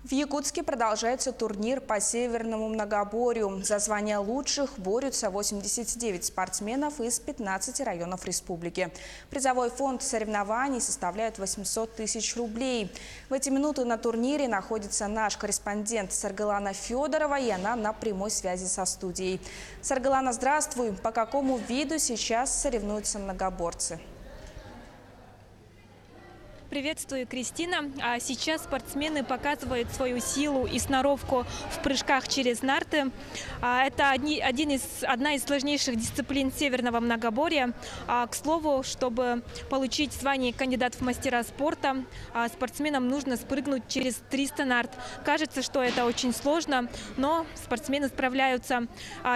В Якутске продолжается турнир по Северному многоборью. За звание лучших борются 89 спортсменов из 15 районов республики. Призовой фонд соревнований составляет 800 тысяч рублей. В эти минуты на турнире находится наш корреспондент Саргалана Федорова, и она на прямой связи со студией. Саргалана, здравствуй. По какому виду сейчас соревнуются многоборцы? Приветствую, Кристина. Сейчас спортсмены показывают свою силу и сноровку в прыжках через нарты. Это одна из сложнейших дисциплин северного многоборья. К слову, чтобы получить звание кандидат в мастера спорта, спортсменам нужно спрыгнуть через 300 нарт. Кажется, что это очень сложно, но спортсмены справляются.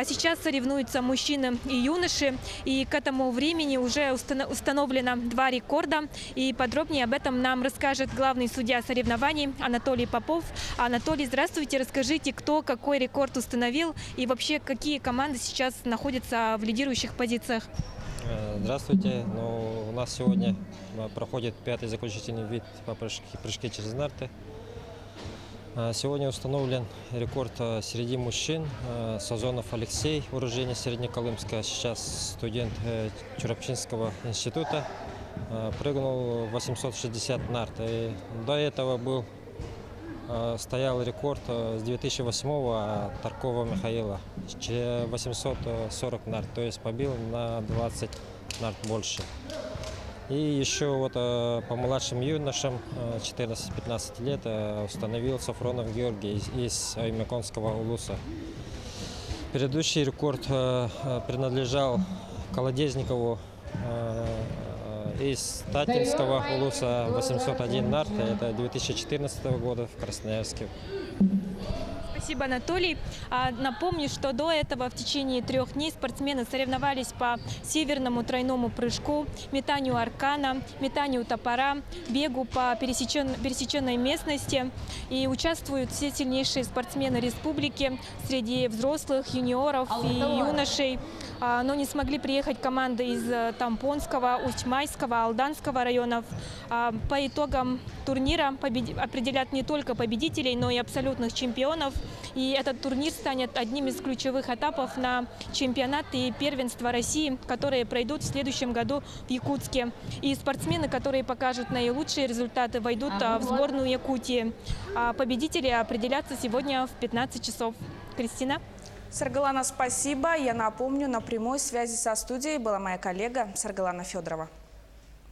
Сейчас соревнуются мужчины и юноши, и к этому времени уже установлено 2 рекорда. И подробнее об этом нам расскажет главный судья соревнований Анатолий Попов. Анатолий, здравствуйте. Расскажите, кто какой рекорд установил и вообще какие команды сейчас находятся в лидирующих позициях? Здравствуйте. У нас сегодня проходит 5-й заключительный вид по прыжке через нарты. Сегодня установлен рекорд среди мужчин. Сазонов Алексей, уроженец Среднеколымска, сейчас студент Чурапчинского института. Прыгнул 860 нарт. И до этого стоял рекорд с 2008-го Таркова Михаила 840 нарт, то есть побил на 20 нарт больше. И еще по младшим юношам 14-15 лет установил Сафронов Георгий из Аймяконского улуса. Предыдущий рекорд принадлежал Колодезникову из Татинского улуса 801 нарт, это 2014 года в Красноярске. Спасибо, Анатолий. Напомню, что до этого в течение 3 дней спортсмены соревновались по северному тройному прыжку, метанию аркана, метанию топора, бегу по пересеченной местности. И участвуют все сильнейшие спортсмены республики среди взрослых, юниоров и юношей. Но не смогли приехать команды из Тампонского, Усть-Майского, Алданского районов. По итогам турнира определят не только победителей, но и абсолютных чемпионов. И этот турнир станет одним из ключевых этапов на чемпионат и первенство России, которые пройдут в следующем году в Якутске. И спортсмены, которые покажут наилучшие результаты, войдут в сборную Якутии. Победители определятся сегодня в 15 часов. Кристина? Саргалана, спасибо. Я напомню, на прямой связи со студией была моя коллега Саргалана Федорова.